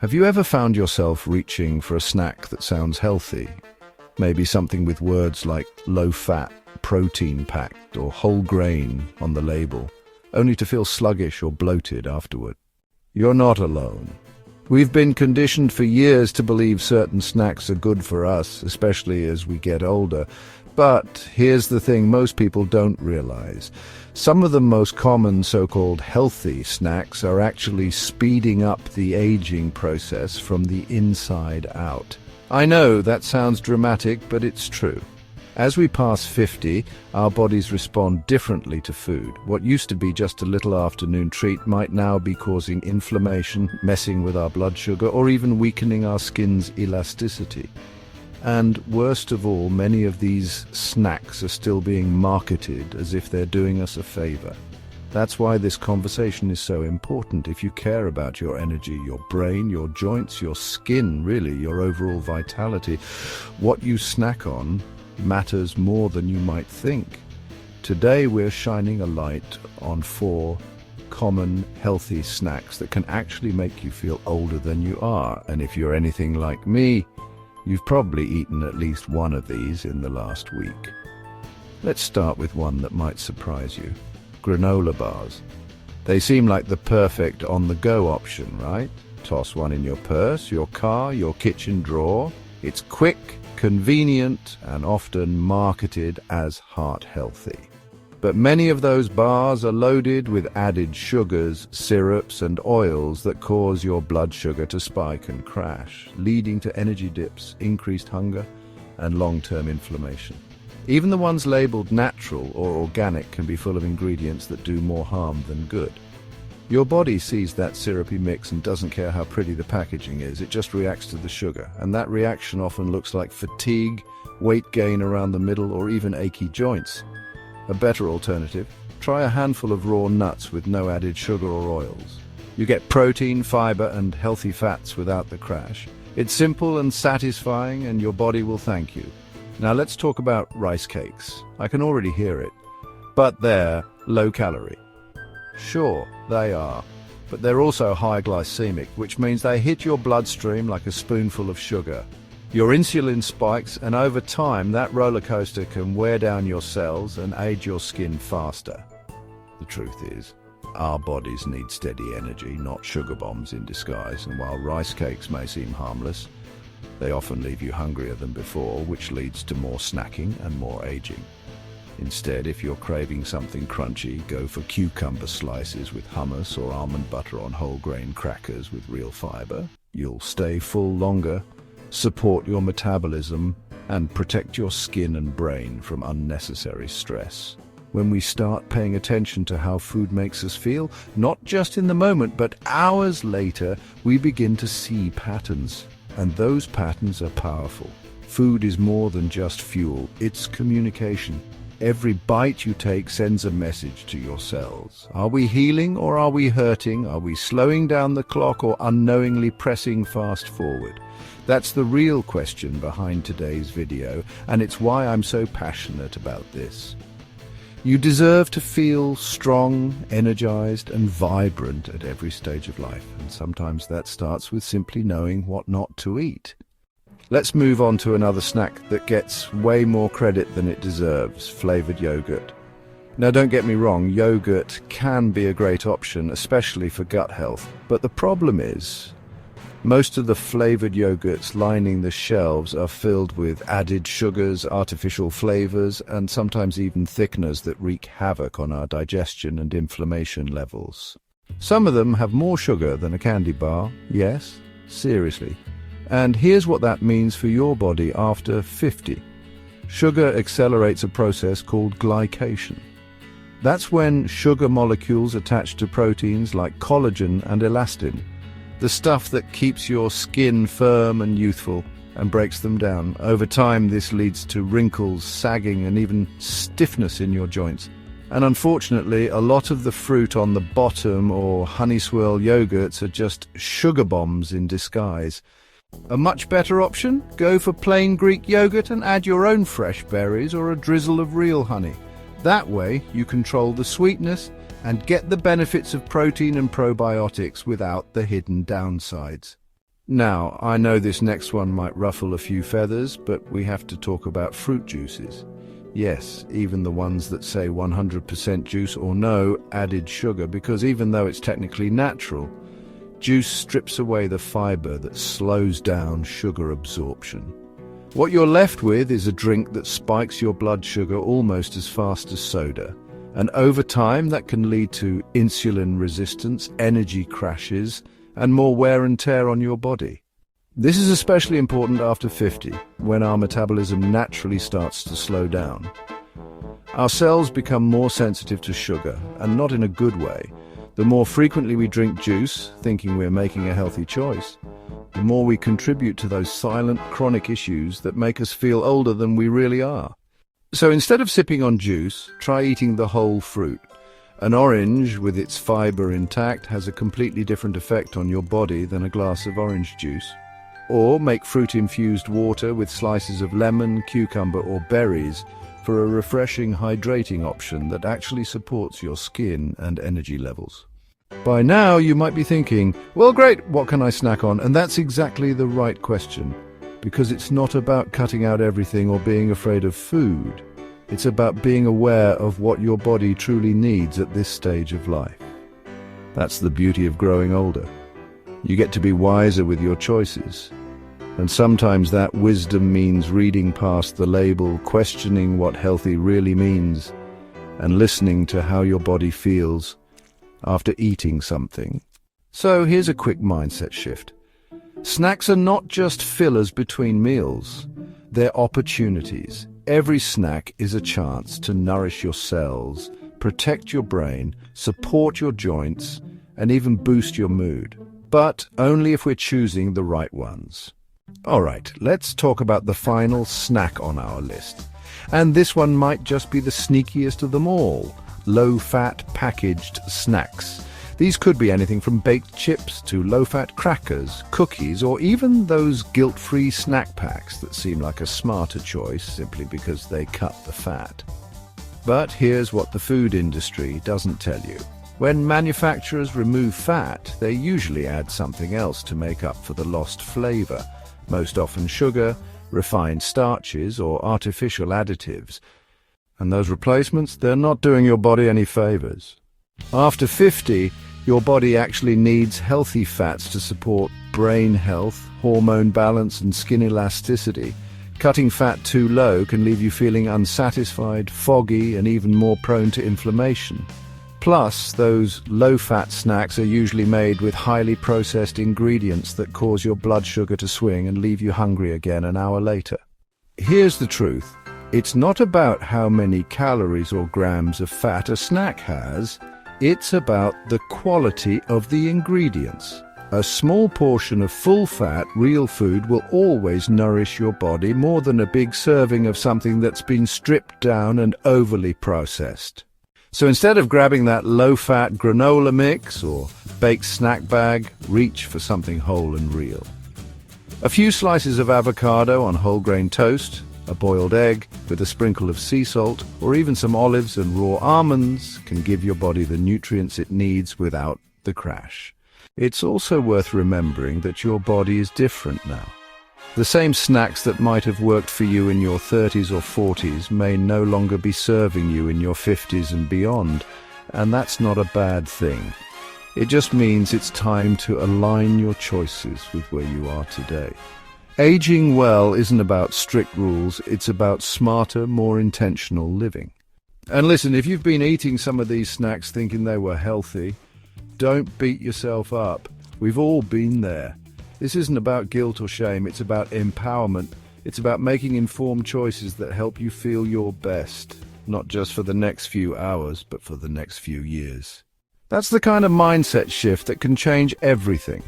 Have you ever found yourself reaching for a snack that sounds healthy? Maybe something with words like low-fat, protein-packed, or whole grain on the label, only to feel sluggish or bloated afterward. You're not alone. We've been conditioned for years to believe certain snacks are good for us, especially as we get older. But here's the thing most people don't realize. Some of the most common so-called healthy snacks are actually speeding up the aging process from the inside out. I know that sounds dramatic, but it's true. As we pass 50, our bodies respond differently to food. What used to be just a little afternoon treat might now be causing inflammation, messing with our blood sugar, or even weakening our skin's elasticity. And worst of all, many of these snacks are still being marketed as if they're doing us a favor. That's why this conversation is so important. If you care about your energy, your brain, your joints, your skin, really, your overall vitality, what you snack on matters more than you might think. Today we're shining a light on 4 common healthy snacks that can actually make you feel older than you are. And if you're anything like me, you've probably eaten at least one of these in the last week. Let's start with one that might surprise you. Granola bars. They seem like the perfect on-the-go option, right? Toss one in your purse, your car, your kitchen drawer. It's quick, convenient, and often marketed as heart-healthy. But many of those bars are loaded with added sugars, syrups, and oils that cause your blood sugar to spike and crash, leading to energy dips, increased hunger, and long-term inflammation. Even the ones labeled natural or organic can be full of ingredients that do more harm than good. Your body sees that syrupy mix and doesn't care how pretty the packaging is. It just reacts to the sugar, and that reaction often looks like fatigue, weight gain around the middle, or even achy joints. A better alternative: try a handful of raw nuts with no added sugar or oils. You get protein, fiber, and healthy fats without the crash. It's simple and satisfying, and your body will thank you. Now let's talk about rice cakes. I can already hear it. But they're low calorie. Sure, they are. But they're also high glycemic, which means they hit your bloodstream like a spoonful of sugar. Your insulin spikes, and over time that roller coaster can wear down your cells and age your skin faster. The truth is, our bodies need steady energy, not sugar bombs in disguise, and while rice cakes may seem harmless, they often leave you hungrier than before, which leads to more snacking and more aging. Instead, if you're craving something crunchy, go for cucumber slices with hummus or almond butter on whole grain crackers with real fiber. You'll stay full longer, support your metabolism, and protect your skin and brain from unnecessary stress. When we start paying attention to how food makes us feel, not just in the moment, but hours later, we begin to see patterns. And those patterns are powerful. Food is more than just fuel, it's communication. Every bite you take sends a message to your cells. Are we healing or are we hurting? Are we slowing down the clock or unknowingly pressing fast forward? That's the real question behind today's video, and it's why I'm so passionate about this. You deserve to feel strong, energized, and vibrant at every stage of life, and sometimes that starts with simply knowing what not to eat. Let's move on to another snack that gets way more credit than it deserves: flavored yogurt. Now don't get me wrong, yogurt can be a great option, especially for gut health, but the problem is, most of the flavored yogurts lining the shelves are filled with added sugars, artificial flavors, and sometimes even thickeners that wreak havoc on our digestion and inflammation levels. Some of them have more sugar than a candy bar, yes, seriously. And here's what that means for your body after 50. Sugar accelerates a process called glycation. That's when sugar molecules attach to proteins like collagen and elastin, the stuff that keeps your skin firm and youthful, and breaks them down. Over time, this leads to wrinkles, sagging, and even stiffness in your joints. And unfortunately, a lot of the fruit on the bottom or honey swirl yogurts are just sugar bombs in disguise. A much better option? Go for plain Greek yogurt and add your own fresh berries or a drizzle of real honey. That way, you control the sweetness and get the benefits of protein and probiotics without the hidden downsides. Now, I know this next one might ruffle a few feathers, but we have to talk about fruit juices. Yes, even the ones that say 100% juice or no added sugar, because even though it's technically natural, juice strips away the fiber that slows down sugar absorption. What you're left with is a drink that spikes your blood sugar almost as fast as soda. And over time, that can lead to insulin resistance, energy crashes, and more wear and tear on your body. This is especially important after 50, when our metabolism naturally starts to slow down. Our cells become more sensitive to sugar, and not in a good way. The more frequently we drink juice, thinking we're making a healthy choice, the more we contribute to those silent, chronic issues that make us feel older than we really are. So instead of sipping on juice, try eating the whole fruit. An orange, with its fiber intact, has a completely different effect on your body than a glass of orange juice. Or make fruit-infused water with slices of lemon, cucumber, or berries for a refreshing, hydrating option that actually supports your skin and energy levels. By now, you might be thinking, well, great, what can I snack on? And that's exactly the right question, because it's not about cutting out everything or being afraid of food. It's about being aware of what your body truly needs at this stage of life. That's the beauty of growing older. You get to be wiser with your choices. And sometimes that wisdom means reading past the label, questioning what healthy really means, and listening to how your body feels after eating something. So here's a quick mindset shift. Snacks are not just fillers between meals. They're opportunities. Every snack is a chance to nourish your cells, protect your brain, support your joints, and even boost your mood. But only if we're choosing the right ones. All right, let's talk about the final snack on our list. And this one might just be the sneakiest of them all. Low-fat packaged snacks. These could be anything from baked chips to low-fat crackers, cookies, or even those guilt-free snack packs that seem like a smarter choice simply because they cut the fat. But here's what the food industry doesn't tell you. When manufacturers remove fat, they usually add something else to make up for the lost flavor, most often sugar, refined starches, or artificial additives. And those replacements, they're not doing your body any favors. After 50, your body actually needs healthy fats to support brain health, hormone balance, and skin elasticity. Cutting fat too low can leave you feeling unsatisfied, foggy, and even more prone to inflammation. Plus, those low-fat snacks are usually made with highly processed ingredients that cause your blood sugar to swing and leave you hungry again an hour later. Here's the truth. It's not about how many calories or grams of fat a snack has. It's about the quality of the ingredients. A small portion of full-fat, real food will always nourish your body more than a big serving of something that's been stripped down and overly processed. So instead of grabbing that low-fat granola mix or baked snack bag, reach for something whole and real. A few slices of avocado on whole grain toast, a boiled egg with a sprinkle of sea salt, or even some olives and raw almonds can give your body the nutrients it needs without the crash. It's also worth remembering that your body is different now. The same snacks that might have worked for you in your 30s or 40s may no longer be serving you in your 50s and beyond, and that's not a bad thing. It just means it's time to align your choices with where you are today. Aging well isn't about strict rules, it's about smarter, more intentional living. And listen, if you've been eating some of these snacks thinking they were healthy, don't beat yourself up. We've all been there. This isn't about guilt or shame, it's about empowerment. It's about making informed choices that help you feel your best, not just for the next few hours, but for the next few years. That's the kind of mindset shift that can change everything.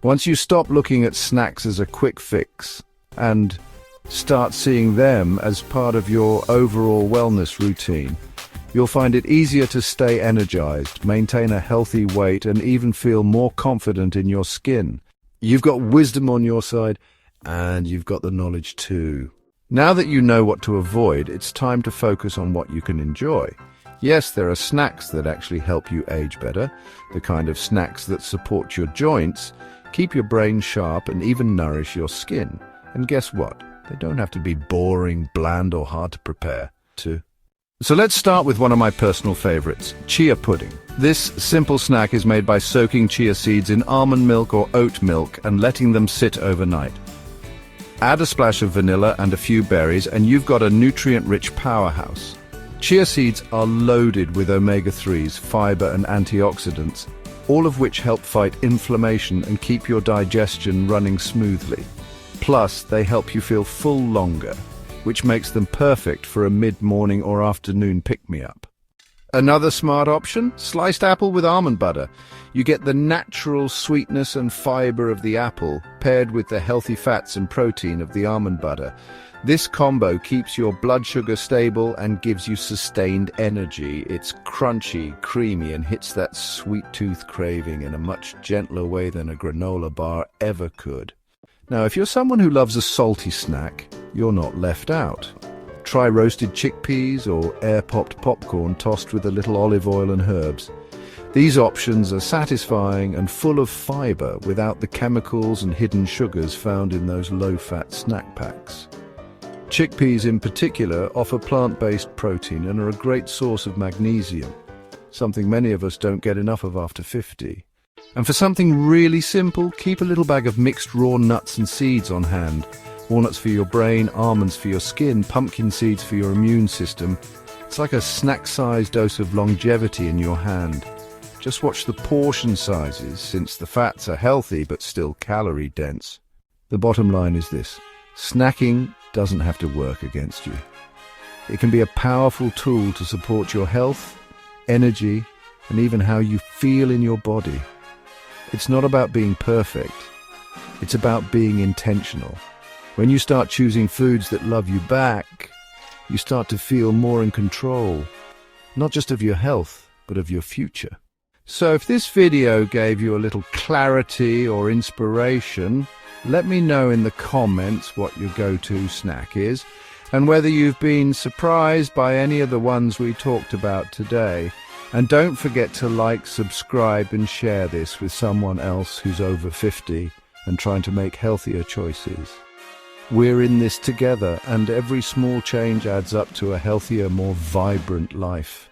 Once you stop looking at snacks as a quick fix and start seeing them as part of your overall wellness routine, you'll find it easier to stay energized, maintain a healthy weight, and even feel more confident in your skin. You've got wisdom on your side, and you've got the knowledge too. Now that you know what to avoid, it's time to focus on what you can enjoy. Yes, there are snacks that actually help you age better, the kind of snacks that support your joints, keep your brain sharp, and even nourish your skin. And guess what? They don't have to be boring, bland, or hard to prepare, too. So let's start with one of my personal favorites, chia pudding. This simple snack is made by soaking chia seeds in almond milk or oat milk and letting them sit overnight. Add a splash of vanilla and a few berries, and you've got a nutrient-rich powerhouse. Chia seeds are loaded with omega-3s, fiber, and antioxidants, all of which help fight inflammation and keep your digestion running smoothly. Plus, they help you feel full longer, which makes them perfect for a mid-morning or afternoon pick-me-up. Another smart option, sliced apple with almond butter. You get the natural sweetness and fiber of the apple, paired with the healthy fats and protein of the almond butter. This combo keeps your blood sugar stable and gives you sustained energy. It's crunchy, creamy, and hits that sweet tooth craving in a much gentler way than a granola bar ever could. Now, if you're someone who loves a salty snack, you're not left out. Try roasted chickpeas or air-popped popcorn tossed with a little olive oil and herbs. These options are satisfying and full of fiber without the chemicals and hidden sugars found in those low-fat snack packs. Chickpeas in particular offer plant-based protein and are a great source of magnesium, something many of us don't get enough of after 50. And for something really simple, keep a little bag of mixed raw nuts and seeds on hand. Walnuts for your brain, almonds for your skin, pumpkin seeds for your immune system. It's like a snack-sized dose of longevity in your hand. Just watch the portion sizes, since the fats are healthy but still calorie-dense. The bottom line is this: snacking doesn't have to work against you. It can be a powerful tool to support your health, energy, and even how you feel in your body. It's not about being perfect. It's about being intentional. When you start choosing foods that love you back, you start to feel more in control, not just of your health, but of your future. So if this video gave you a little clarity or inspiration, let me know in the comments what your go-to snack is, and whether you've been surprised by any of the ones we talked about today. And don't forget to like, subscribe, and share this with someone else who's over 50 and trying to make healthier choices. We're in this together, and every small change adds up to a healthier, more vibrant life.